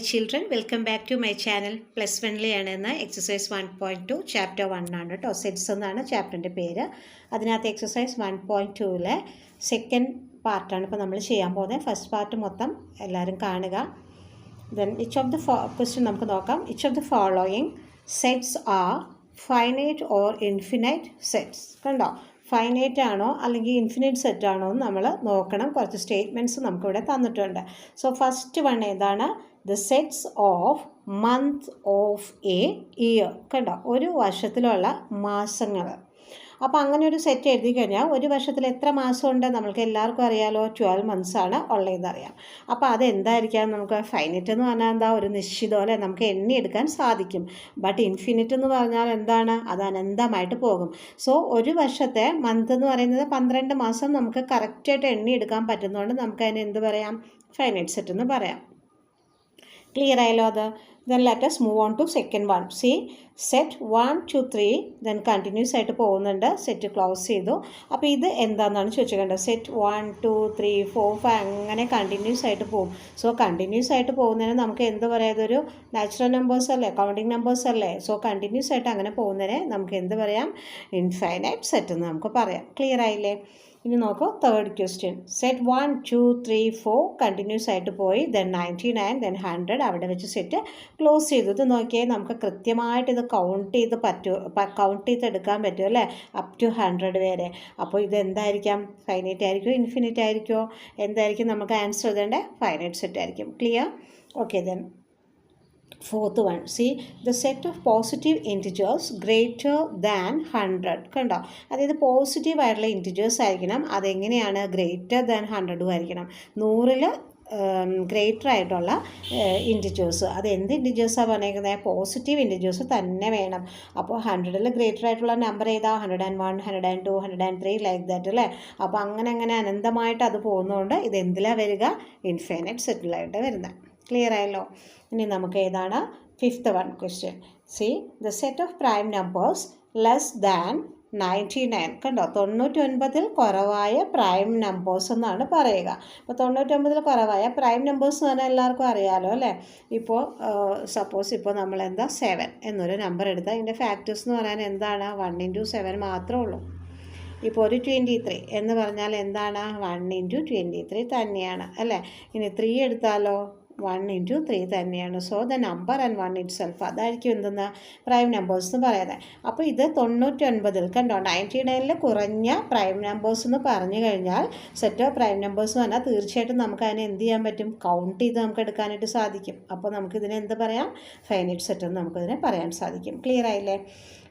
Hi children, welcome back to my channel. Plus 1 exercise 1.2 chapter 1 ആണ് കേട്ടോ. Sets എന്നാണ് ചാപ്റ്ററിൻ്റെ പേര്. അതിനകത്ത് എക്സസൈസ് 1.2 സെക്കൻഡ് പാർട്ടാണ് ഇപ്പോൾ നമ്മൾ ചെയ്യാൻ പോകുന്നത്. ഫസ്റ്റ് പാർട്ട് മൊത്തം എല്ലാവരും കാണുക. Then each of the question നമുക്ക് നോക്കാം. each of the following sets are finite or infinite sets. കണ്ടോ, ഫൈനൈറ്റ് ആണോ അല്ലെങ്കിൽ ഇൻഫിനിറ്റ് സെറ്റ് ആണോ എന്ന് നമ്മൾ നോക്കണം. കുറച്ച് സ്റ്റേറ്റ്മെൻറ്റ്സ് നമുക്കിവിടെ തന്നിട്ടുണ്ട്. സോ ഫസ്റ്റ് വൺ ഏതാണ്? The sets of month of A year. കണ്ടോ, ഒരു വർഷത്തിലുള്ള മാസങ്ങൾ. അപ്പോൾ അങ്ങനെ ഒരു സെറ്റ് എഴുതി കഴിഞ്ഞാൽ ഒരു വർഷത്തിൽ എത്ര മാസമുണ്ട് നമ്മൾക്ക് എല്ലാവർക്കും അറിയാമല്ലോ. 12 months ആണ് ഉള്ളതെന്ന് അറിയാം. അപ്പോൾ അതെന്തായിരിക്കാം? നമുക്ക് ഫൈനൈറ്റ് എന്ന് പറഞ്ഞാൽ എന്താ, ഒരു നിശ്ചിതം അല്ലേ, നമുക്ക് എണ്ണിയെടുക്കാൻ സാധിക്കും. ബട്ട് ഇൻഫിനിറ്റ് എന്ന് പറഞ്ഞാൽ എന്താണ്? അത് അനന്തമായിട്ട് പോകും. സോ ഒരു വർഷത്തെ മന്ത് എന്ന് പറയുന്നത് 12 മാസം നമുക്ക് കറക്റ്റായിട്ട് എണ്ണിയെടുക്കാൻ പറ്റുന്നതുകൊണ്ട് നമുക്ക് അതിന് എന്ത് പറയാം? ഫൈനൈറ്റ് സെറ്റ് എന്ന് പറയാം. ക്ലിയർ ആയല്ലോ അത്? then let us move on to second one. See, set 1 2 3 then continuous ആയിട്ട് പോകുന്നുണ്ട്. സെറ്റ് ക്ലോസ് ചെയ്തു. അപ്പോൾ ഇത് എന്താണെന്നാണ് ചോദിച്ചിട്ടുള്ളത്. സെറ്റ് 1 2 3 4 5 അങ്ങനെ കണ്ടിന്യൂസ് ആയിട്ട് പോകും. സോ കണ്ടിന്യൂസ് ആയിട്ട് പോകുന്നതിന് നമുക്ക് എന്ത് പറയാം? ഇതൊരു നാച്ചുറൽ നമ്പേഴ്സ് അല്ലേ, കൗണ്ടിങ് നമ്പേഴ്സ് അല്ലേ. സോ കണ്ടിന്യൂസ് ആയിട്ട് അങ്ങനെ പോകുന്നതിന് നമുക്ക് എന്ത് പറയാം? ഇൻഫൈനൈറ്റ് സെറ്റ് എന്ന് നമുക്ക് പറയാം. ക്ലിയർ ആയില്ലേ? ഇനി നോക്കൂ, തേർഡ് ക്വസ്റ്റ്യൻ. സെറ്റ് 1 2 3 4 കണ്ടിന്യൂസ് ആയിട്ട് പോയി. ദെൻ 99 ദെൻ 100 അവിടെ വെച്ച് സെറ്റ് ക്ലോസ് ചെയ്തു. ഇത് നോക്കിയാൽ നമുക്ക് കൃത്യമായിട്ട് ഇത് കൗണ്ട് ചെയ്തെടുക്കാൻ പറ്റും അല്ലേ, അപ് ടു 100 വരെ. അപ്പോൾ ഇത് എന്തായിരിക്കാം? ഫൈനൈറ്റ് ആയിരിക്കുമോ ഇൻഫിനിറ്റ് ആയിരിക്കുമോ? എന്തായിരിക്കും നമുക്ക് ആൻസർ എഴുതേണ്ടത്? ഫൈനൈറ്റ് സെറ്റ് ആയിരിക്കും. Clear? Okay, then fourth one. See, the set of positive integers greater than 100. കണ്ടോ, അതായത് പോസിറ്റീവ് ആയിട്ടുള്ള ഇൻറ്റിജേഴ്സ് ആയിരിക്കണം. അതെങ്ങനെയാണ്? ഗ്രേറ്റർ ദാൻ 100 ആയിരിക്കണം. 100 ഗ്രേറ്റർ ആയിട്ടുള്ള ഇൻറ്റിജേഴ്സ്. അത് എന്ത് ഇൻറ്റിജേഴ്സാണ് പറഞ്ഞേക്കുന്നത്? പോസിറ്റീവ് ഇൻറ്റിജേഴ്സ് തന്നെ വേണം. അപ്പോൾ 100 ഗ്രേറ്റർ ആയിട്ടുള്ള നമ്പർ ഏതാ? 101 102 103 ലൈക്ക് ദാറ്റ് അല്ലേ. അപ്പോൾ അങ്ങനെ അനന്തമായിട്ട് അത് പോകുന്നതുകൊണ്ട് ഇത് എന്തിലാണ് വരിക? ഇൻഫൈനൈറ്റ് സെറ്റിലായിട്ട് വരുന്നത്. ക്ലിയർ ആയല്ലോ? ഇനി നമുക്ക് ഏതാണ്? Fifth one question. C, the set of prime numbers less than 99. കണ്ടോ, 99 കുറവായ പ്രൈം നമ്പേഴ്സ് എന്നാണ് പറയുക. അപ്പോൾ 99 കുറവായ പ്രൈം നമ്പേഴ്സ് എന്ന് പറഞ്ഞാൽ എല്ലാവർക്കും അറിയാമല്ലോ അല്ലേ. ഇപ്പോൾ സപ്പോസ് ഇപ്പോൾ നമ്മളെന്താ 7 എന്നൊരു നമ്പർ എടുത്താൽ ഇതിൻ്റെ ഫാക്ടേഴ്സ് എന്ന് പറയാൻ എന്താണ്? 1 × 7 മാത്രമേ ഉള്ളൂ. ഇപ്പോൾ ഒരു 23 എന്ന് പറഞ്ഞാൽ എന്താണ്? 1 × 23 തന്നെയാണ് അല്ലേ. ഇനി 3 എടുത്താലോ? 1 × 3 തന്നെയാണ്. So the number and 1 it self, അതായിരിക്കും എന്തെന്ന്? പ്രൈം നമ്പേഴ്സ് എന്ന് പറയുന്നത്. അപ്പോൾ ഇത് 99 കണ്ടോ, 99 കുറഞ്ഞ പ്രൈം നമ്പേഴ്സ് എന്ന് പറഞ്ഞു കഴിഞ്ഞാൽ സെറ്റ് ഓഫ് പ്രൈം നമ്പേഴ്സ് എന്ന് പറഞ്ഞാൽ തീർച്ചയായിട്ടും നമുക്ക് അതിനെ എന്ത് ചെയ്യാൻ പറ്റും? കൗണ്ട് ചെയ്ത് നമുക്ക് എടുക്കാനായിട്ട് സാധിക്കും. അപ്പോൾ നമുക്കിതിനെ എന്ത് പറയാം? ഫൈനൈറ്റ് സെറ്റ് എന്ന് നമുക്കിതിനെ പറയാൻ സാധിക്കും. ക്ലിയർ ആയില്ലേ?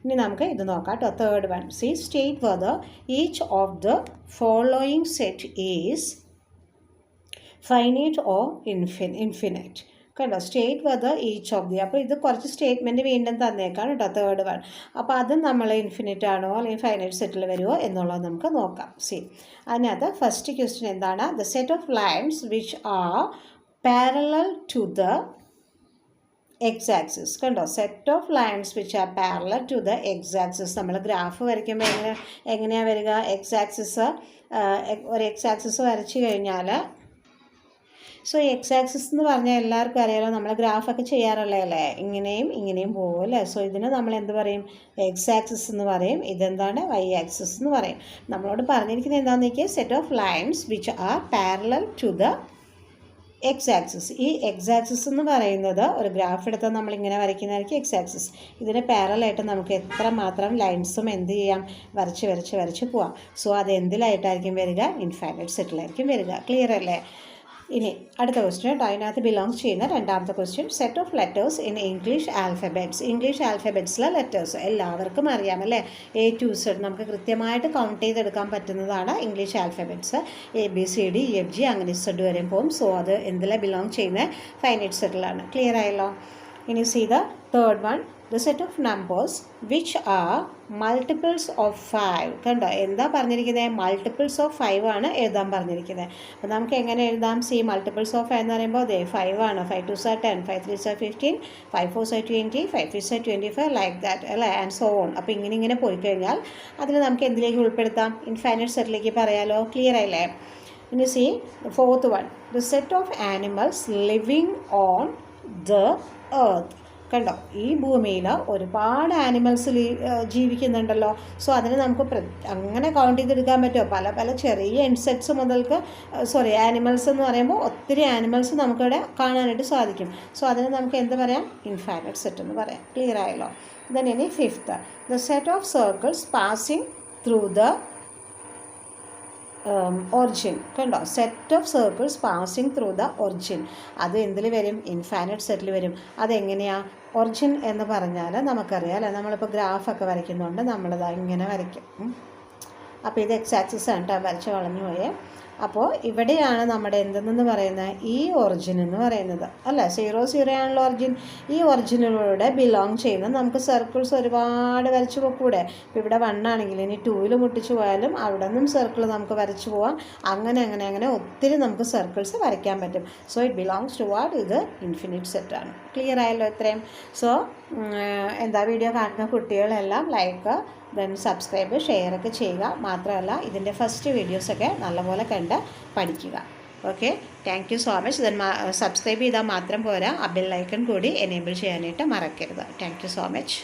ഇനി നമുക്ക് ഇത് നോക്കാം കേട്ടോ. Third one. C, state whether each of the following set is finite or infinite. കണ്ടോ, state whether each of the. അപ്പോൾ ഇത് കുറച്ച് സ്റ്റേറ്റ്മെൻറ്റ് വീണ്ടും തന്നേക്കാണ് കേട്ടോ, തേർഡ് വൺ. അപ്പോൾ അത് നമ്മൾ ഇൻഫിനിറ്റ് ആണോ അല്ലെങ്കിൽ ഫൈനൈറ്റ് സെറ്റിൽ വരുമോ എന്നുള്ളത് നമുക്ക് നോക്കാം. സി, അതിനകത്ത് ഫസ്റ്റ് ക്വസ്റ്റ്യൻ എന്താണ്? The set of lines which are parallel to the x-axis. കണ്ടോ, set of lines which are parallel to the x-axis. നമ്മൾ ഗ്രാഫ് വരയ്ക്കുമ്പോൾ എങ്ങനെയാണ് വരിക? ഒരു x-axis വരച്ച് കഴിഞ്ഞാൽ, സോ x-axis എന്ന് പറഞ്ഞാൽ എല്ലാവർക്കും അറിയാലോ, നമ്മൾ ഗ്രാഫൊക്കെ ചെയ്യാറുള്ളതല്ലേ, ഇങ്ങനെയും പോകും അല്ലേ. സോ ഇതിന് നമ്മൾ എന്ത് പറയും? x-axis എന്ന് പറയും. ഇതെന്താണ്? y-axis എന്ന് പറയും. നമ്മളോട് പറഞ്ഞിരിക്കുന്നത് എന്താണെന്ന് നോക്കിയാൽ set of lines which are parallel to the x-axis. ഈ x-axis എന്ന് പറയുന്നത് ഒരു ഗ്രാഫ് എടുത്താൽ നമ്മളിങ്ങനെ വരയ്ക്കുന്നതായിരിക്കും x-axis. ഇതിന് പാരലായിട്ട് നമുക്ക് എത്രമാത്രം ലൈൻസും എന്ത് ചെയ്യാം? വരച്ച് പോവാം. സോ അത് എന്തിലായിട്ടായിരിക്കും വരിക? ഇൻഫൈനൈറ്റ് സെറ്റിലായിരിക്കും വരിക. ക്ലിയർ അല്ലേ? ഇനി അടുത്ത ക്വസ്റ്റ്യൻ, അതിനകത്ത് ബിലോങ്സ് ചെയ്യുന്ന രണ്ടാമത്തെ question. Set of letters in English alphabets. English ആൽഫബറ്റ്സിലെ ലെറ്റേഴ്സ് എല്ലാവർക്കും അറിയാമല്ലേ. A to Z നമുക്ക് കൃത്യമായിട്ട് കൗണ്ട് ചെയ്തെടുക്കാൻ പറ്റുന്നതാണ് ഇംഗ്ലീഷ് ആൽഫബറ്റ്സ്. ABCDEFG അങ്ങനെ Z വരെയും പോകും. സോ അത് എന്തിലെ ബിലോങ് ചെയ്യുന്ന? ഫൈനൈറ്റ് സെറ്റിലാണ്. ക്ലിയർ ആയല്ലോ? ഇനി C the third one. The set of numbers which are multiples of 5. കണ്ടോ, എന്താ പറഞ്ഞിരിക്കുന്നത്? മൾട്ടിപ്പിൾസ് ഓഫ് 5 ആണ് എഴുതാൻ പറഞ്ഞിരിക്കുന്നത്. അപ്പോൾ നമുക്ക് എങ്ങനെ എഴുതാം? സി, മൾട്ടിപ്പിൾസ് ഓഫ് 5 എന്ന് പറയുമ്പോൾ 5 ആണ്. 5 2s are 10, 5 3s are 15, 5 4s are 20, 5 5s are 25 like that അല്ലേ, ആൻഡ് സോ ഓൺ. അപ്പോൾ ഇങ്ങനെ പോയി കഴിഞ്ഞാൽ അതിന് നമുക്ക് എന്തിലേക്ക് ഉൾപ്പെടുത്താം? ഇൻഫൈനൈറ്റ് സെറ്റിലേക്ക് പറയാലോ. ക്ലിയർ ആയില്ലേ? ഇനി C, fourth one. The set of animals living on the earth. കണ്ടോ, ഈ ഭൂമിയിൽ ഒരുപാട് ആനിമൽസ് ജീവിക്കുന്നുണ്ടല്ലോ. സോ അതിന് നമുക്ക് അങ്ങനെ കൗണ്ട് ചെയ്തെടുക്കാൻ പറ്റുമോ? പല പല ചെറിയ ഇൻസെക്ട്സ് മുതൽക്ക് ആനിമൽസ് എന്ന് പറയുമ്പോൾ ഒത്തിരി ആനിമൽസ് നമുക്കിവിടെ കാണാനായിട്ട് സാധിക്കും. സോ അതിന് നമുക്ക് എന്ത് പറയാം? ഇൻഫൈനൈറ്റ് സെറ്റ് എന്ന് പറയാം. ക്ലിയർ ആയല്ലോ? ദെൻ ഇനി fifth, the set of circles passing through the origin. കണ്ടോ, set of circles passing through the origin. അത് എന്തിൽ വരും? ഇൻഫൈനൈറ്റ് സെറ്റിൽ വരും. അതെങ്ങനെയാണ്? ഒറിജിൻ എന്ന് പറഞ്ഞാൽ നമുക്കറിയാം അല്ലേ, നമ്മളിപ്പോൾ ഗ്രാഫൊക്കെ വരയ്ക്കുന്നുണ്ട്, നമ്മളിത് ഇങ്ങനെ വരയ്ക്കും. അപ്പോൾ ഇത് എക്സ് ആക്സിസ് ആണ് കേട്ടോ, വരച്ച് വളഞ്ഞു പോയേ. അപ്പോൾ ഇവിടെയാണ് നമ്മുടെ എന്തെന്ന് പറയുന്നത്? ഈ ഒറിജിൻ എന്ന് പറയുന്നത് അല്ലേ. 0 0 ആണല്ലോ ഒറിജിൻ. ഈ ഒറിജിനിലൂടെ ബിലോങ് ചെയ്യുന്ന നമുക്ക് സർക്കിൾസ് ഒരുപാട് വരച്ച് പോകൂടെ. ഇപ്പോൾ ഇവിടെ 1 ആണെങ്കിൽ ഇനി 2ൽ മുട്ടിച്ച് പോയാലും അവിടെ നിന്നും സർക്കിൾ നമുക്ക് വരച്ച് പോവാം. അങ്ങനെ ഒത്തിരി നമുക്ക് സർക്കിൾസ് വരയ്ക്കാൻ പറ്റും. So it belongs to what? ഇത് ഇൻഫിനിറ്റ് സെറ്റാണ്. ക്ലിയർ ആയല്ലോ ഇത്രയും? സോ വീഡിയോ കാണുന്ന കുട്ടികളെല്ലാം ലൈക്ക്, ദെൻ സബ്സ്ക്രൈബ്, ഷെയറൊക്കെ ചെയ്യുക. മാത്രമല്ല ഇതിൻ്റെ ഫസ്റ്റ് വീഡിയോസൊക്കെ നല്ലപോലെ കണ്ട് പഠിക്കുക. Okay, thank you so much. Then subscribe ചെയ്താൽ മാത്രം പോരാ, ആ ബെൽ ഐക്കൺ കൂടി എനേബിൾ ചെയ്യാനായിട്ട് മറക്കരുത്. Thank you so much.